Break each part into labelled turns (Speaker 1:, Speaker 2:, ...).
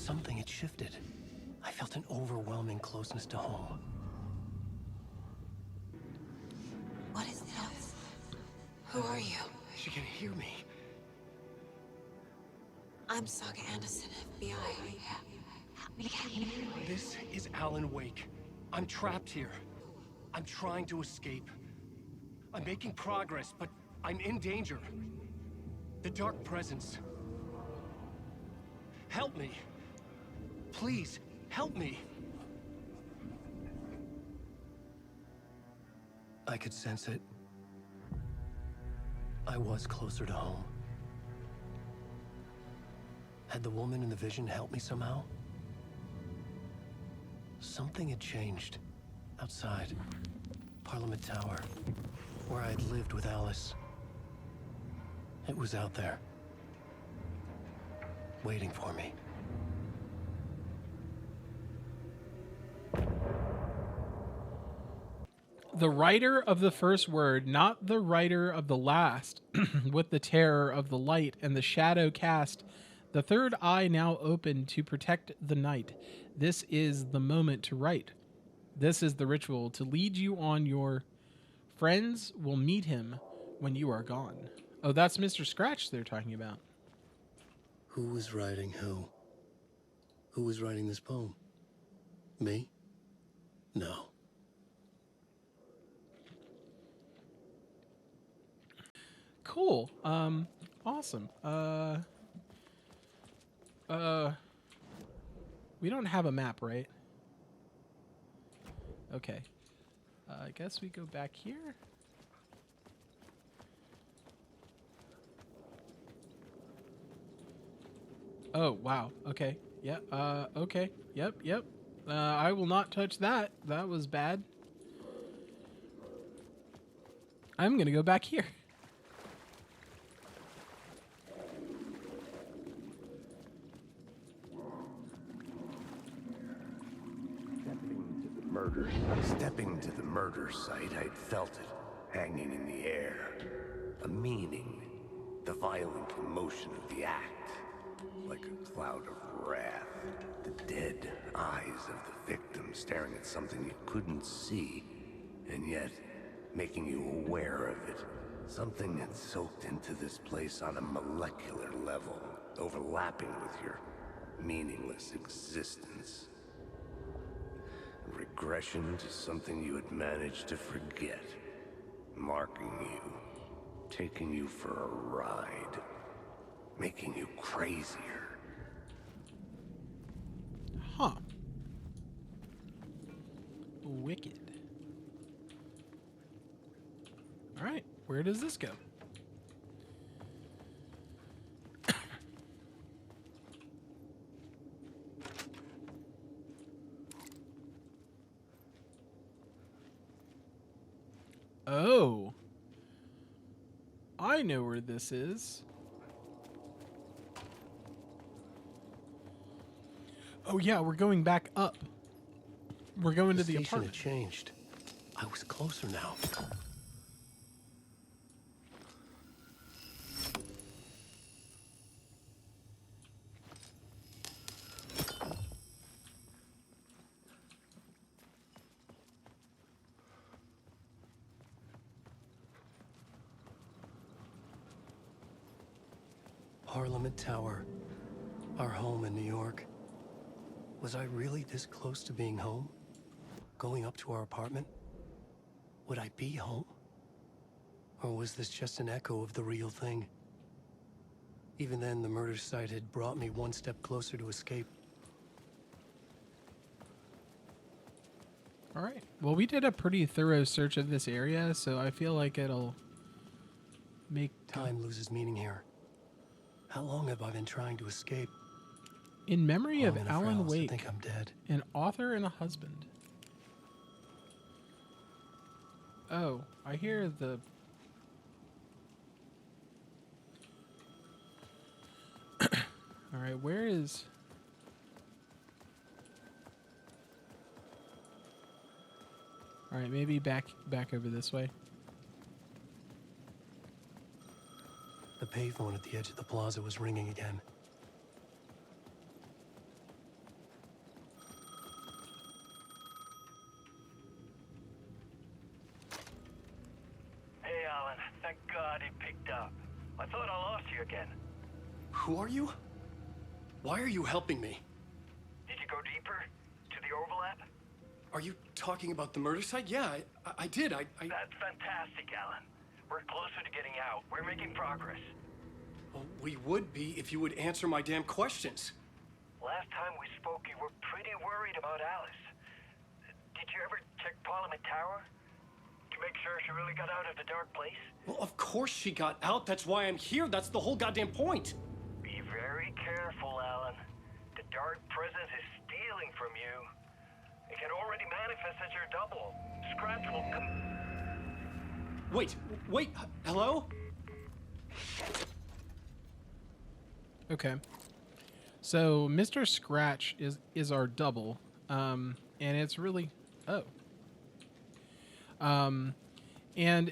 Speaker 1: something had shifted. I felt an overwhelming closeness to home.
Speaker 2: What is this? Who are you?
Speaker 1: She can hear me.
Speaker 2: I'm Saga Anderson, FBI. Help me get you.
Speaker 1: This is Alan Wake. I'm trapped here. I'm trying to escape. I'm making progress, but I'm in danger. The dark presence. Help me. Please, help me. I could sense it. I was closer to home. Had the woman in the vision helped me somehow? Something had changed. Outside. Parliament Tower. Where I had lived with Alice. It was out there. Waiting for me.
Speaker 3: The writer of the first word, not the writer of the last, with the terror of the light and the shadow cast, the third eye now open to protect the night. This is the moment to write. This is the ritual to lead you on. Your friends will meet him when you are gone. Oh, that's Mr. Scratch they're talking about.
Speaker 1: Who was writing who? Who was writing this poem? Me? No.
Speaker 3: Cool. Awesome. We don't have a map, right? Okay. I guess we go back here. Oh, wow. Okay. Yeah. Okay. Yep. I will not touch that. That was bad. I'm going to go back here.
Speaker 4: Stepping to the murder site, I'd felt it, hanging in the air. A meaning, the violent emotion of the act, like a cloud of wrath. The dead eyes of the victim staring at something you couldn't see, and yet making you aware of it. Something had soaked into this place on a molecular level, overlapping with your meaningless existence. Regression to something you had managed to forget. Marking you. Taking you for a ride. Making you crazier.
Speaker 3: Huh. Wicked. All right, where does this go? Oh. I know where this is. Oh yeah, we're going back up. We're going to the
Speaker 1: station
Speaker 3: apartment.
Speaker 1: had changed. I was closer now. Parliament Tower, our home in New York. Was I really this close to being home? Going up to our apartment? Would I be home? Or was this just an echo of the real thing? Even then, the murder site had brought me one step closer to escape.
Speaker 3: All right. Well, we did a pretty thorough search of this area, so I feel like it'll make
Speaker 1: Time loses meaning here. How long have I been trying to escape?
Speaker 3: In memory of
Speaker 1: Long enough for
Speaker 3: Alan
Speaker 1: Alice to
Speaker 3: Wake,
Speaker 1: think I'm dead.
Speaker 3: an author and a husband. Oh, I hear the... All right, where is... All right, maybe back over this way.
Speaker 1: The payphone at the edge of the plaza was ringing again.
Speaker 5: you again.
Speaker 1: Who are you? Why are you helping me?
Speaker 5: Did you go deeper? To the overlap?
Speaker 1: Are you talking about the murder site? Yeah, I did.
Speaker 5: That's fantastic, Alan. We're closer to getting out. We're making progress.
Speaker 1: Well, we would be if you would answer my damn questions.
Speaker 5: Last time we spoke, you were pretty worried about Alice. Did you ever check Parliament Tower? To make sure she really got out of the dark place?
Speaker 1: Well, of course she got out. That's why I'm here. That's the whole goddamn point.
Speaker 5: Be very careful, Alan. The dark presence is stealing from you. It can already manifest as your double. Scratch will come.
Speaker 1: Wait, hello?
Speaker 3: Okay. So Mr. Scratch is our double. And it's really and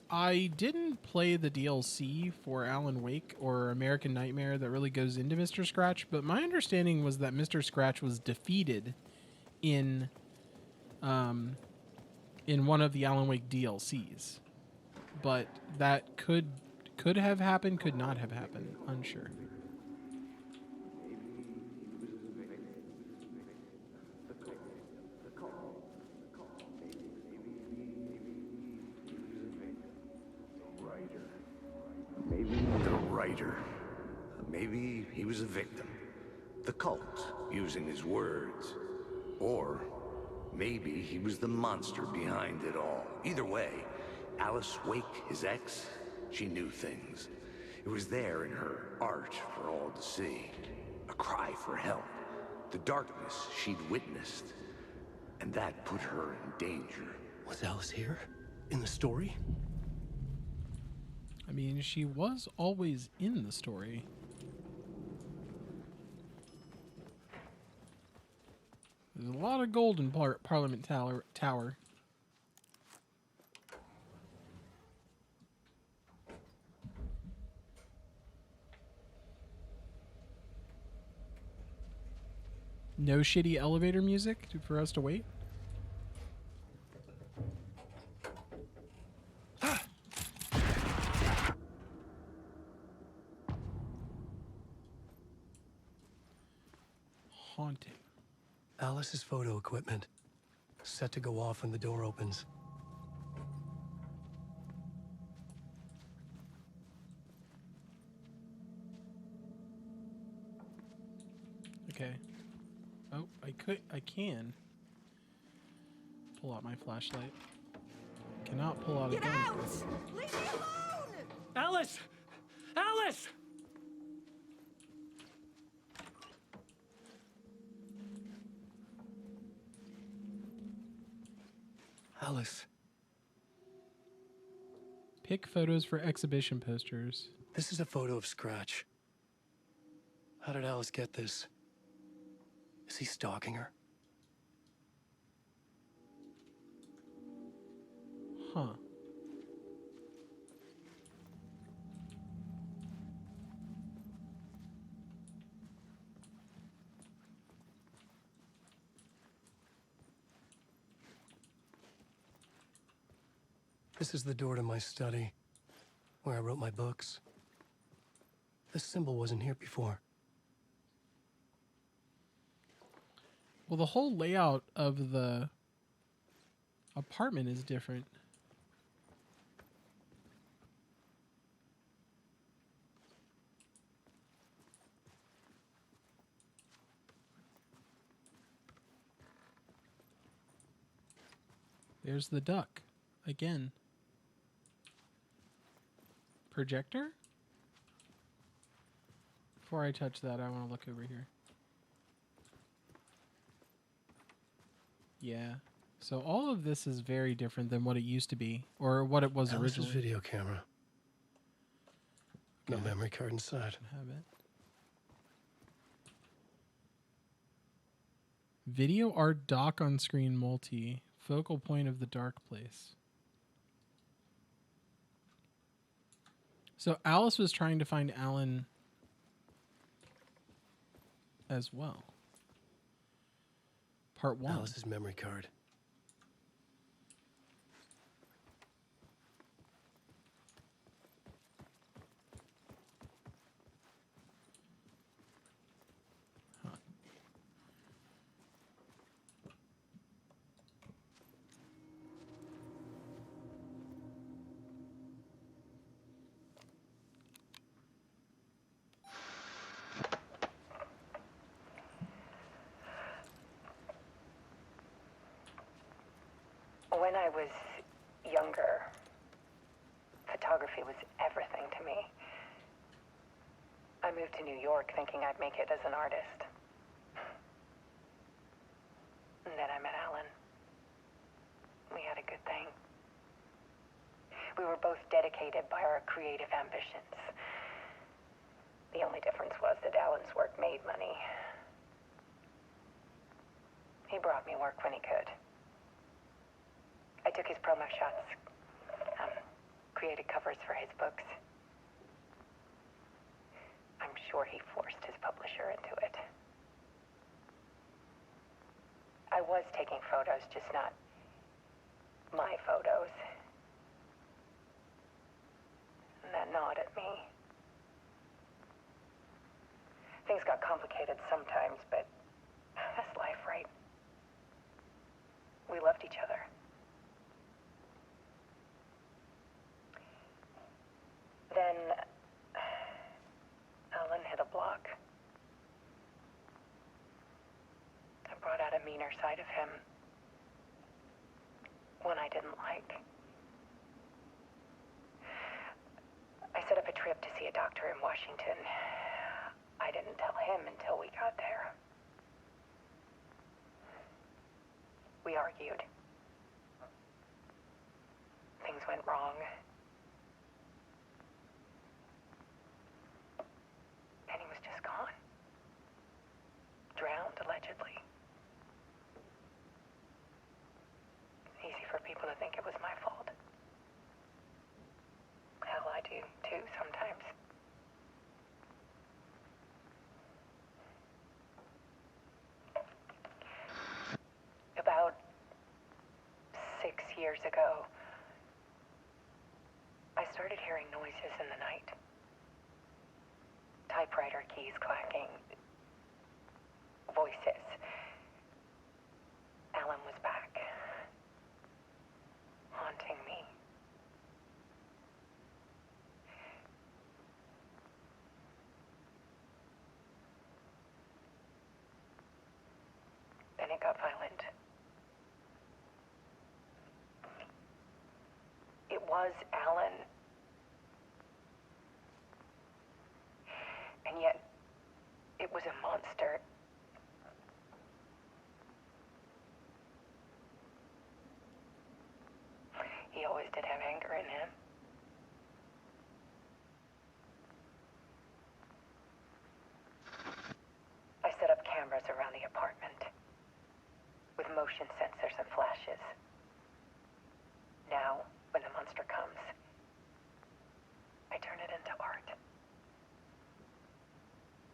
Speaker 3: I didn't play the DLC for Alan Wake or American Nightmare that really goes into Mr. Scratch, but my understanding was that Mr. Scratch was defeated in one of the Alan Wake DLCs. But that could have happened, could not have happened, unsure.
Speaker 4: The writer. Maybe he was a victim. The cult, using his words. Or maybe he was the monster behind it all. Either way, Alice Wake, his ex, she knew things. It was there in her art for all to see. A cry for help. The darkness she'd witnessed. And that put her in danger.
Speaker 1: Was Alice here? In the story?
Speaker 3: I mean, she was always in the story. There's a lot of gold in Parliament Tower. No shitty elevator music for us to wait? Haunting.
Speaker 1: Alice's photo equipment. Set to go off when the door opens.
Speaker 3: Okay. Oh, I can pull out my flashlight. Cannot pull out a gun.
Speaker 2: Get out! Leave me alone!
Speaker 1: Alice! Alice! Alice.
Speaker 3: Pick photos for exhibition posters.
Speaker 1: This is a photo of Scratch. How did Alice get this? Is he stalking her?
Speaker 3: Huh.
Speaker 1: This is the door to my study, where I wrote my books. This symbol wasn't here before.
Speaker 3: Well, the whole layout of the apartment is different. There's the duck again. Projector? Before I touch that, I want to look over here. Yeah. So all of this is very different than what it used to be, or what it was
Speaker 1: Alice's
Speaker 3: originally.
Speaker 1: video camera. No memory card inside.
Speaker 3: Have it. Video art dock on screen multi. Focal point of the dark place. So Alice was trying to find Alan as well. Part 1.
Speaker 1: Alice's memory card.
Speaker 6: When I was younger, photography was everything to me. I moved to New York thinking I'd make it as an artist. And then I met Alan. We had a good thing. We were both dedicated by our creative ambitions. The only difference was that Alan's work made money. He brought me work when he could. I took his promo shots, created covers for his books. I'm sure he forced his publisher into it. I was taking photos, just not my photos. And that gnawed at me. Things got complicated sometimes, but that's life, right? We loved each other. Then Alan hit a block. I brought out a meaner side of him. One I didn't like. I set up a trip to see a doctor in Washington. I didn't tell him until we got there. We argued. Things went wrong. And he was just gone. Drowned, allegedly. Easy for people to think it was my fault. Hell, I do, too, sometimes. About 6 years ago, I started hearing noises in the night. Typewriter keys clacking. Voices. Alan was back. Haunting me. Then it got violent. It was Alan. And yet, it was a monster. He always did have anger in him. I set up cameras around the apartment with motion sensors and flashes. Now, when the monster comes, I turn it into art.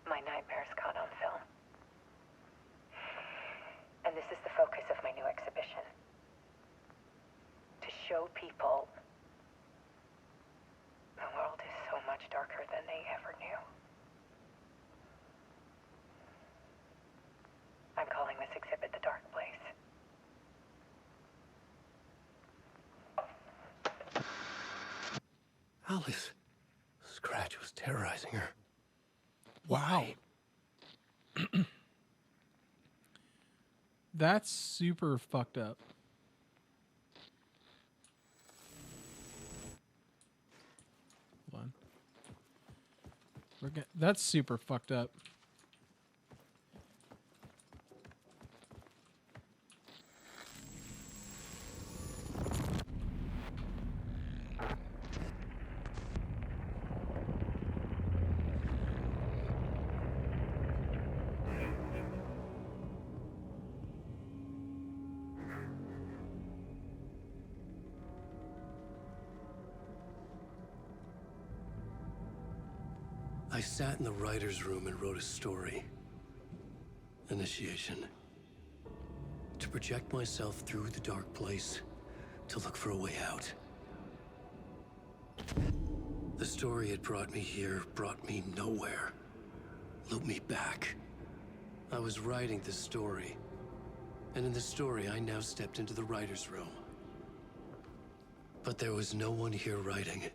Speaker 6: My nightmares caught on film. And this is the focus of my new exhibition. To show people the world is so much darker than they ever knew. I'm calling this exhibit The Dark Place.
Speaker 1: Alice. Scratch was terrorizing her.
Speaker 3: Wow. That's super fucked up. Hold on. That's super fucked up.
Speaker 1: I sat in the writer's room and wrote a story. Initiation. To project myself through the dark place, to look for a way out. The story had brought me here, brought me nowhere. Looped me back. I was writing the story. And in the story, I now stepped into the writer's room. But there was no one here writing it.